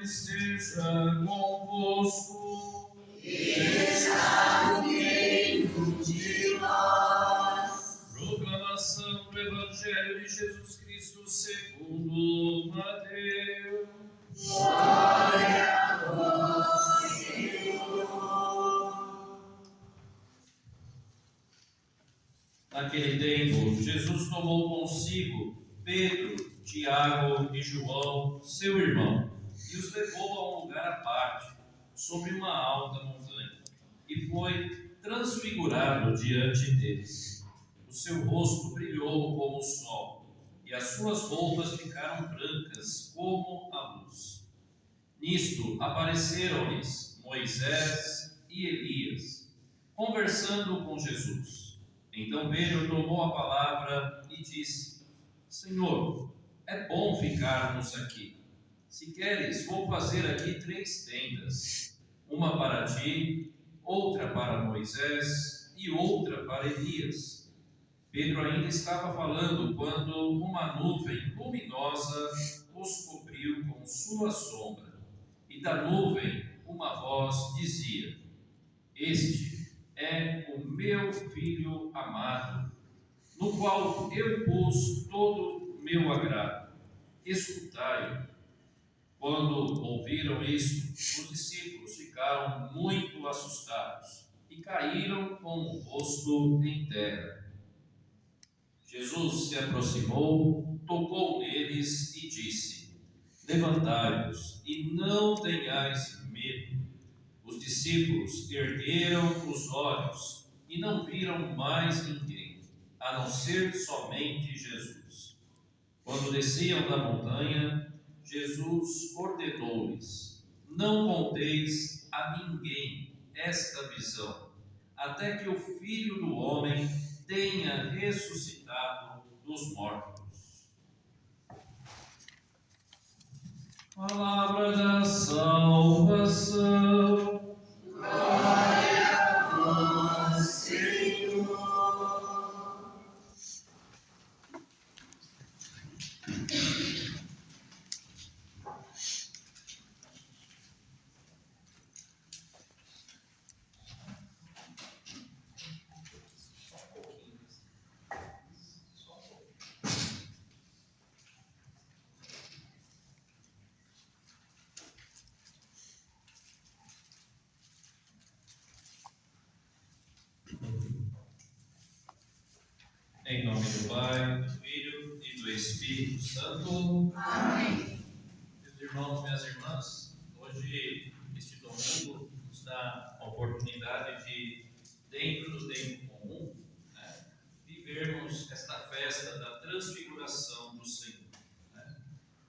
esteja convosco. Está no meio de nós. Proclamação do Evangelho de Jesus Cristo segundo Mateus. Glória a vós, Senhor. Naquele tempo, Jesus tomou consigo Pedro, Tiago e João, seu irmão, e os levou a um lugar à parte, sobre uma alta montanha, e foi transfigurado diante deles. O seu rosto brilhou como o sol, e as suas roupas ficaram brancas como a luz. Nisto apareceram-lhes Moisés e Elias, conversando com Jesus. Então Pedro tomou a palavra e disse: Senhor, é bom ficarmos aqui. Se queres, vou fazer aqui 3 tendas, uma para ti, outra para Moisés e outra para Elias. Pedro ainda estava falando quando uma nuvem luminosa os cobriu com sua sombra, e da nuvem uma voz dizia: Este é o meu Filho amado, no qual eu pus todo o meu agrado. Escutai-o. Quando ouviram isto, os discípulos ficaram muito assustados e caíram com o rosto em terra. Jesus se aproximou, tocou neles e disse: Levantai-vos e não tenhais medo. Os discípulos ergueram os olhos e não viram mais ninguém, a não ser somente Jesus. Quando desciam da montanha, Jesus ordenou-lhes: Não conteis a ninguém esta visão, até que o Filho do Homem tenha ressuscitado dos mortos. Palavra da salvação. Glória a vós, Senhor. Em nome do Pai, do Filho e do Espírito Santo. Amém. Meus irmãos, minhas irmãs, hoje este domingo nos dá a oportunidade de, dentro do tempo comum, vivermos esta festa da transfiguração do Senhor.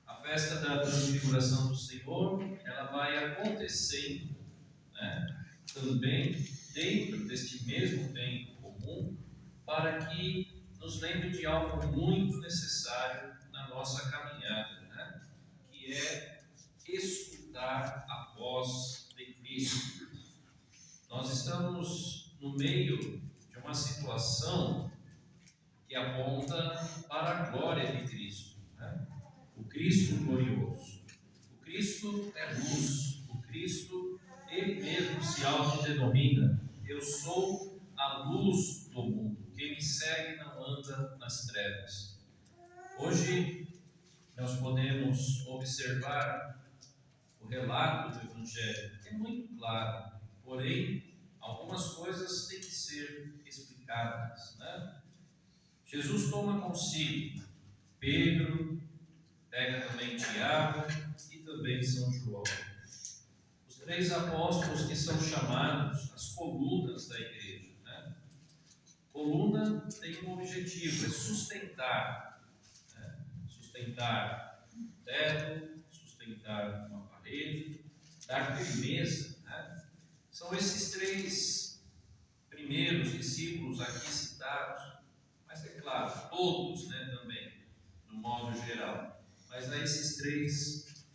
A festa da transfiguração do Senhor, ela vai acontecendo também dentro deste mesmo tempo comum, para que nos lembre de algo muito necessário na nossa caminhada, que é escutar a voz de Cristo. Nós estamos no meio de uma situação que aponta para a glória de Cristo, o Cristo glorioso. O Cristo é luz, o Cristo, Ele mesmo se autodenomina: Eu sou a luz do mundo, quem me segue não anda nas trevas. Hoje nós podemos observar o relato do Evangelho, que é muito claro, porém algumas coisas têm que ser explicadas. Jesus toma consigo Pedro, pega também Tiago e também São João, os 3 apóstolos que são chamados as colunas da igreja. Coluna tem um objetivo, é sustentar um teto, sustentar uma parede, dar firmeza. São esses 3 primeiros discípulos aqui citados, mas é claro, todos também, no modo geral. Mas a esses 3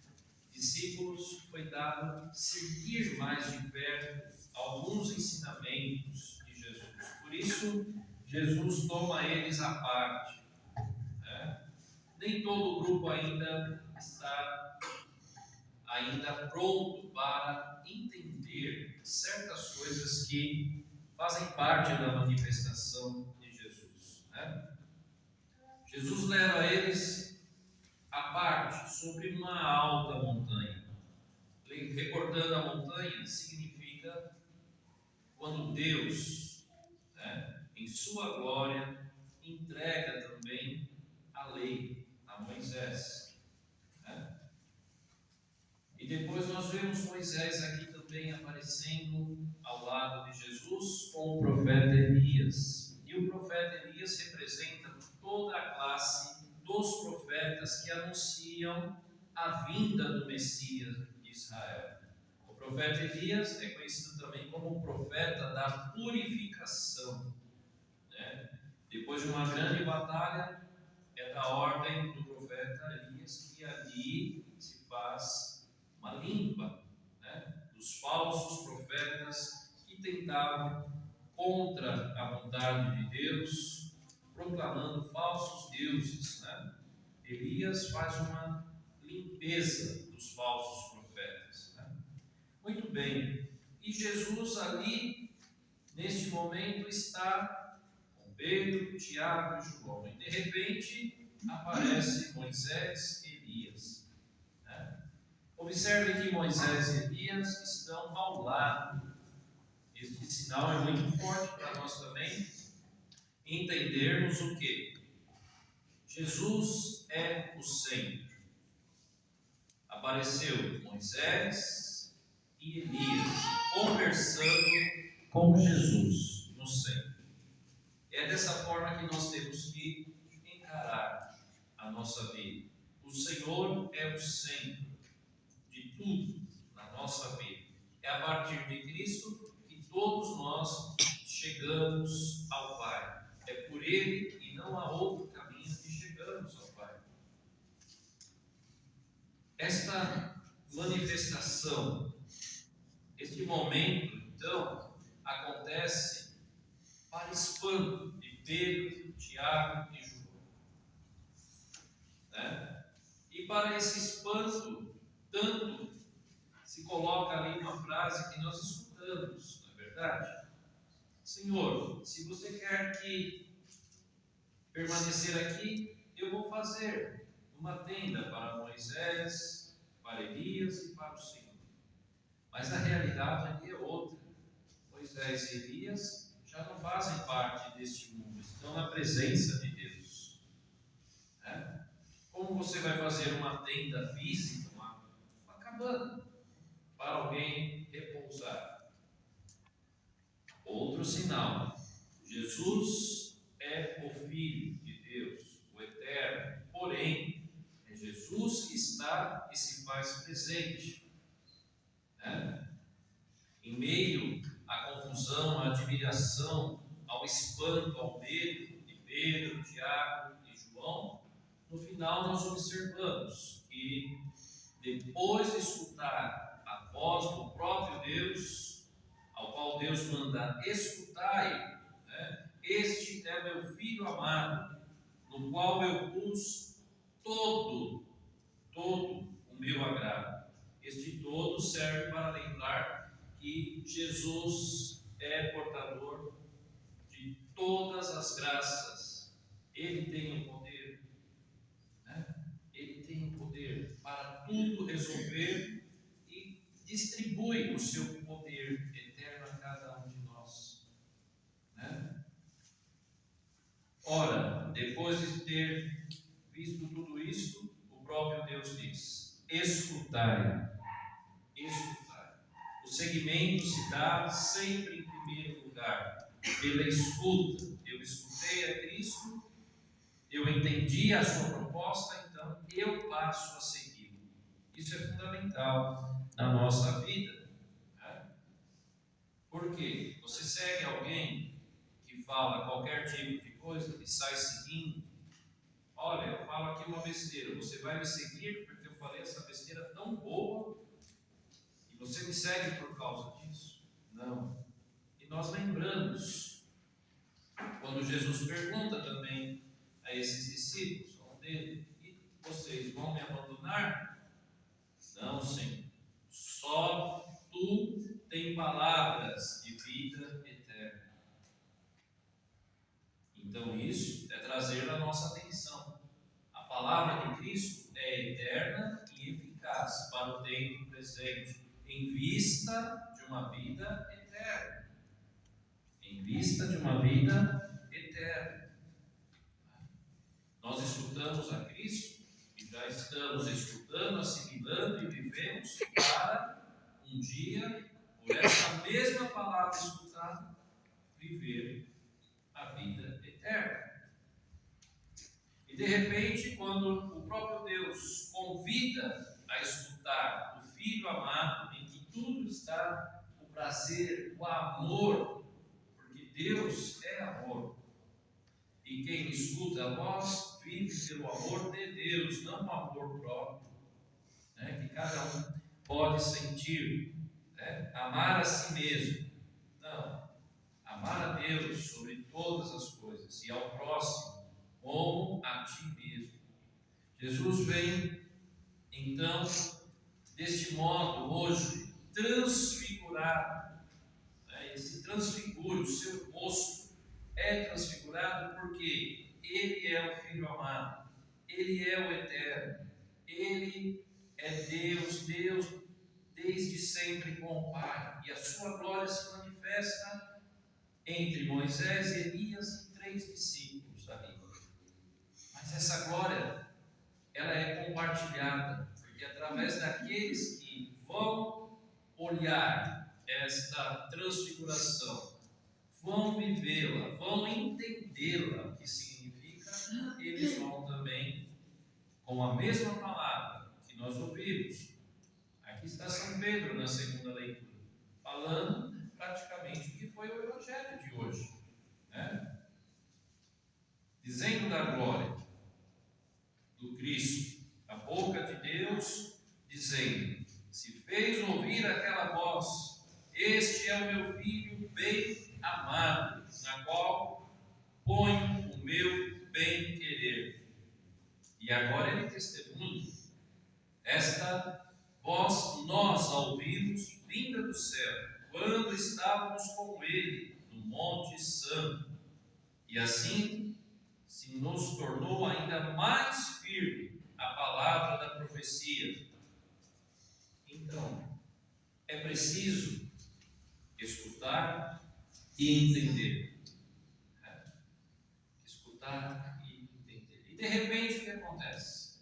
discípulos foi dado seguir mais de perto alguns ensinamentos de Jesus. Por isso, Jesus toma eles à parte. Nem todo o grupo ainda está ainda pronto para entender certas coisas que fazem parte da manifestação de Jesus, né? Jesus leva eles à parte sobre uma alta montanha. Recordando a montanha significa quando Deus, né, em sua glória, entrega também a lei a Moisés, né? E depois nós vemos Moisés aqui também aparecendo ao lado de Jesus com o profeta Elias. E o profeta Elias representa toda a classe dos profetas que anunciam a vinda do Messias de Israel. O profeta Elias é conhecido também como o profeta da purificação, né? Depois de uma grande batalha, é da ordem do profeta Elias que ali se faz uma limpa, né, dos falsos profetas que tentavam contra a vontade de Deus, proclamando falsos deuses, né? Elias faz uma limpeza dos falsos profetas, né? Muito bem. E Jesus ali, neste momento, está com Pedro, Tiago e João. E de repente aparece Moisés e Elias, né? Observe que Moisés e Elias estão ao lado. Este sinal é muito forte para nós também entendermos o que? Jesus é o centro. Apareceu Moisés e Elias conversando com Jesus no centro. É dessa forma que nós temos que encarar a nossa vida. O Senhor é o centro de tudo na nossa vida. É a partir de Cristo que todos nós chegamos ao Pai. É por Ele e não há outro caminho que chegamos ao Pai. Esta manifestação, este momento, então, acontece para espanto de Pedro, Tiago e João, né? E para esse espanto, tanto se coloca ali uma frase que nós escutamos, não é verdade? Senhor, se você quer que permanecer aqui, eu vou fazer uma tenda para Moisés, para Elias e para o Senhor. Mas a realidade aqui é outra. Moisés e Elias já não fazem parte deste mundo, estão na presença de Deus, né? Como você vai fazer uma tenda física, uma cabana, para alguém repousar? Outro sinal: Jesus é o Filho de Deus, o Eterno, porém, é Jesus que está e se faz presente, né? Em meio à confusão, à admiração, ao espanto, ao medo de Pedro, Tiago e João, no final nós observamos que, depois de escutar a voz do próprio Deus, ao qual Deus manda escutai, né? Este é meu Filho amado, no qual eu pus todo o meu agrado. Este todo serve para lembrar que Jesus é portador de todas as graças. Ele tem o poder, né? Ele tem o poder para tudo resolver e distribui o seu poder eterno a cada um de nós, né? Ora, depois de ter visto tudo isto, o próprio Deus diz: escutai, escutai. O segmento se dá sempre em primeiro lugar, pela escuta. Eu escutei a Cristo, eu entendi a sua proposta, então eu passo a segui-lo. Isso é fundamental na nossa vida, né? Por quê? Você segue alguém que fala qualquer tipo de coisa e sai seguindo. Olha, eu falo aqui uma besteira, você vai me seguir porque eu falei essa besteira tão boa e você me segue por causa disso? Não. E nós lembramos quando Jesus pergunta também a esses discípulos, a um deles: e vocês vão me abandonar? Não, Senhor. palavras de vida eterna. Então, isso é trazer a nossa atenção. A palavra de Cristo é eterna e eficaz para o tempo presente, em vista de uma vida eterna. Em vista de uma vida eterna. Nós escutamos a Cristo e já estamos escutando, assimilando e vivemos para um dia, por essa mesma palavra escutada, viver a vida eterna. E de repente, quando o próprio Deus convida a escutar o Filho amado, em que tudo está o prazer, o amor, porque Deus é amor. E quem escuta a voz vive pelo amor de Deus, não o amor próprio, né, que cada um pode sentir, né, amar a si mesmo. Não, amar a Deus sobre todas as coisas e ao próximo como a ti mesmo. Jesus vem, então, deste modo, hoje, transfigurado. Ele se transfigura, o seu rosto é transfigurado porque Ele é o Filho amado, Ele é o Eterno, Ele é Deus, Deus desde sempre com o Pai, e a sua glória se manifesta entre Moisés, Elias e 3 discípulos da Bíblia. Mas essa glória, ela é compartilhada, porque através daqueles que vão olhar esta transfiguração, vão vivê-la, vão entendê-la, o que significa, eles vão também, com a mesma palavra que nós ouvimos. Aqui está São Pedro na segunda leitura, falando praticamente o que foi o Evangelho de hoje, né? Dizendo da glória do Cristo, a boca de Deus, dizendo: se fez ouvir aquela voz, este é o meu Filho bem amado, na qual ponho o meu bem-querer. E agora ele testemunha. Esta voz nós a ouvimos vinda do céu, quando estávamos com ele no Monte Santo. E assim se nos tornou ainda mais firme a palavra da profecia. Então, é preciso escutar e entender. Escutar e entender. E de repente o que acontece?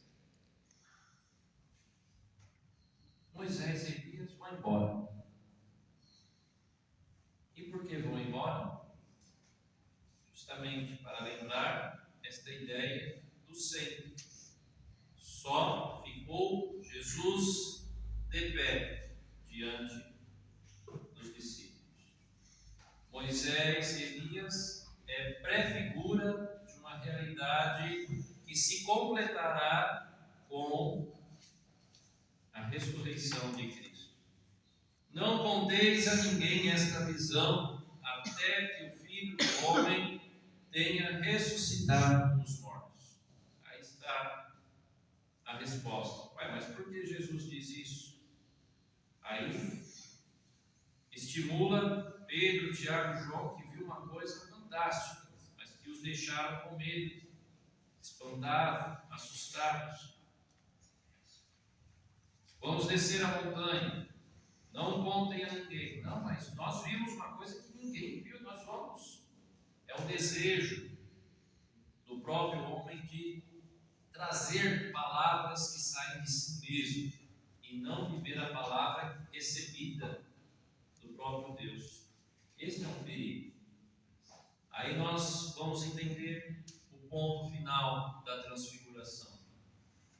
Moisés e Elias vão embora. E por que vão embora? Justamente para lembrar esta ideia do sempre. Só ficou Jesus de pé diante dos discípulos. Moisés e Elias é pré-figura de uma realidade que se completará com a ressurreição de Cristo. Não conteis a ninguém esta visão, até que o Filho do Homem tenha ressuscitado dos mortos. Aí está a resposta. Ué, mas por que Jesus diz isso? Aí estimula Pedro, Tiago e João, que viu uma coisa fantástica, mas que os deixaram com medo, espantados, assustados. Vamos descer a montanha. Não contem a ninguém. Não, mas nós vimos uma coisa que ninguém viu, nós vamos. É o desejo do próprio homem de trazer palavras que saem de si mesmo e não viver a palavra recebida do próprio Deus. Este é um perigo. Aí nós vamos entender o ponto final da transfiguração.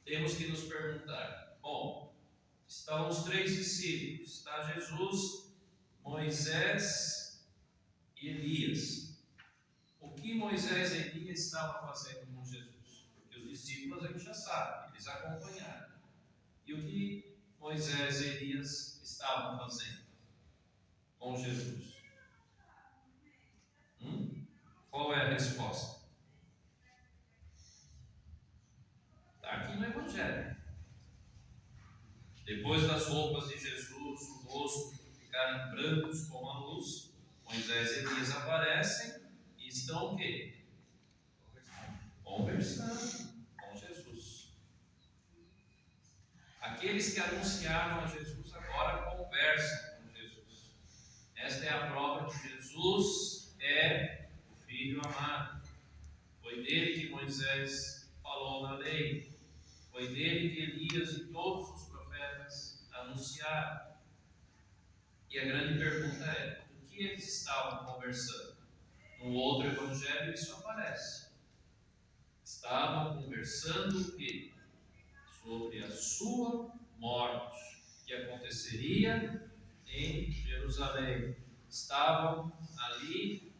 Temos que nos perguntar: bom, estão os 3 discípulos, está Jesus, Moisés e Elias. O que Moisés e Elias estavam fazendo com Jesus? Porque os discípulos a gente já sabe, eles acompanharam. E o que Moisés e Elias estavam fazendo com Jesus? Qual é a resposta? Está aqui no Evangelho. Depois das roupas de Jesus, o rosto ficarem brancos como a luz, Moisés e Elias aparecem e estão o quê? Conversando com Jesus. Aqueles que anunciaram a Jesus agora conversam com Jesus. Esta é a prova que Jesus é o Filho amado. Foi dele que Moisés falou na lei. Foi dele que Elias e todos os profetas anunciaram. E a grande pergunta é: o que eles estavam conversando? No outro evangelho isso aparece. Estavam conversando o quê? Sobre a sua morte, que aconteceria em Jerusalém. Estavam ali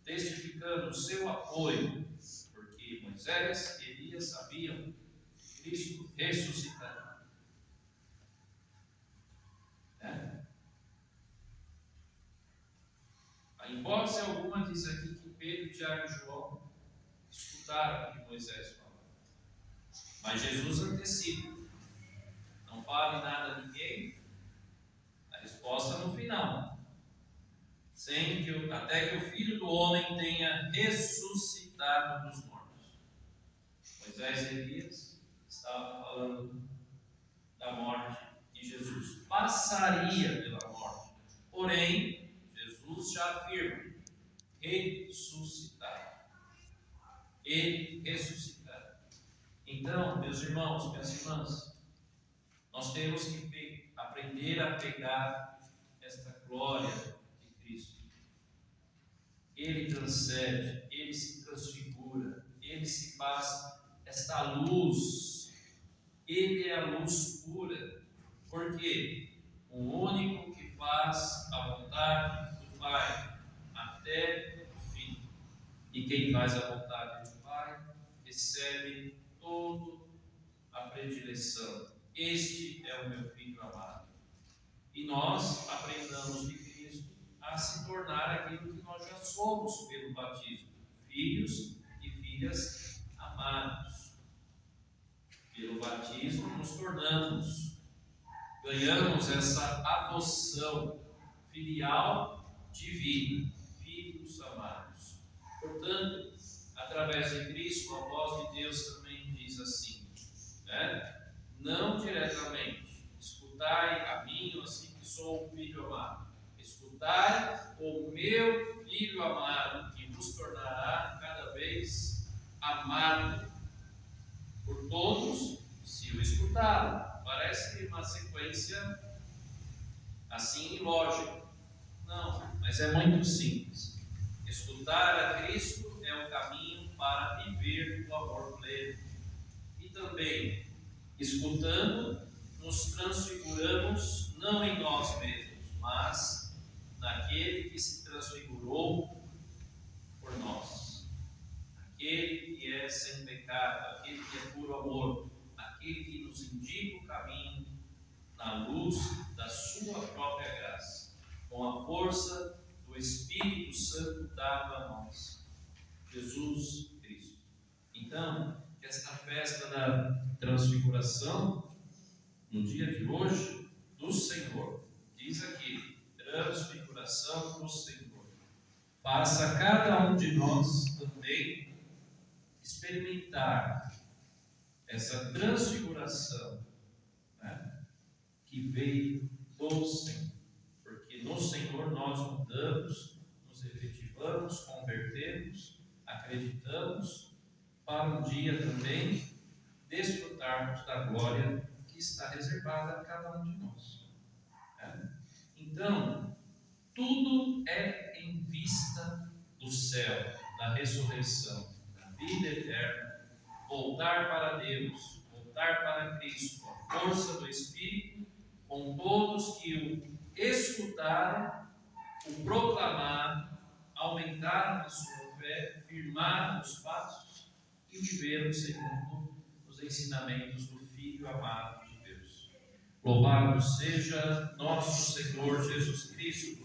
testificando o seu apoio, porque Moisés e Elias sabiam que Cristo ressuscitaria. Em hipótese alguma diz aqui que Pedro, Tiago e João escutaram o que Moisés falou. Mas Jesus antecipa: não fale nada a ninguém. A resposta no final: até que o Filho do Homem tenha ressuscitado dos mortos. Moisés e Elias estavam falando da morte de Jesus. Passaria pela morte. Porém, Jesus já afirma: ressuscitar. Ele ressuscitar. Então, meus irmãos, minhas irmãs, nós temos que aprender a pegar esta glória de Cristo. Ele transcende, ele se transfigura, ele se faz esta luz. Ele é a luz pura. Por quê? O único que faz a vontade do Pai até o fim. E quem faz a vontade do Pai recebe toda a predileção. Este é o meu Filho amado. E nós aprendamos de Cristo a se tornar aquilo que nós já somos pelo batismo: filhos e filhas amados. Pelo batismo nos ganhamos essa adoção filial divina, filhos amados. Portanto, através de Cristo, a voz de Deus também diz assim, não diretamente: escutai a mim, assim que sou um filho amado. Escutai o meu Filho amado, que vos tornará cada vez amado por todos, se o escutarem. Parece uma sequência assim ilógica. Não, mas é muito simples. Escutar a Cristo é o caminho para viver o amor pleno. E também, escutando, nos transfiguramos não em nós mesmos, mas naquele que se transfigurou por nós. Aquele que é sem pecado, aquele que é puro amor, aquele que nos indica o caminho na luz da sua própria graça, com a força do Espírito Santo dado a nós, Jesus Cristo. Então, que esta festa da transfiguração, no dia de hoje, do Senhor, diz aqui, transfiguração do Senhor, faça cada um de nós também experimentar essa transfiguração, que veio do Senhor, porque no Senhor nós mudamos, nos efetivamos, convertemos, acreditamos, para um dia também desfrutarmos da glória que está reservada a cada um de nós. Então, tudo é em vista do céu, da ressurreição, da vida eterna, voltar para Deus, voltar para Cristo, com a força do Espírito, com todos que o escutaram, o proclamaram, aumentaram a sua fé, firmaram os passos e viveram segundo os ensinamentos do Filho amado de Deus. Louvado seja nosso Senhor Jesus Cristo.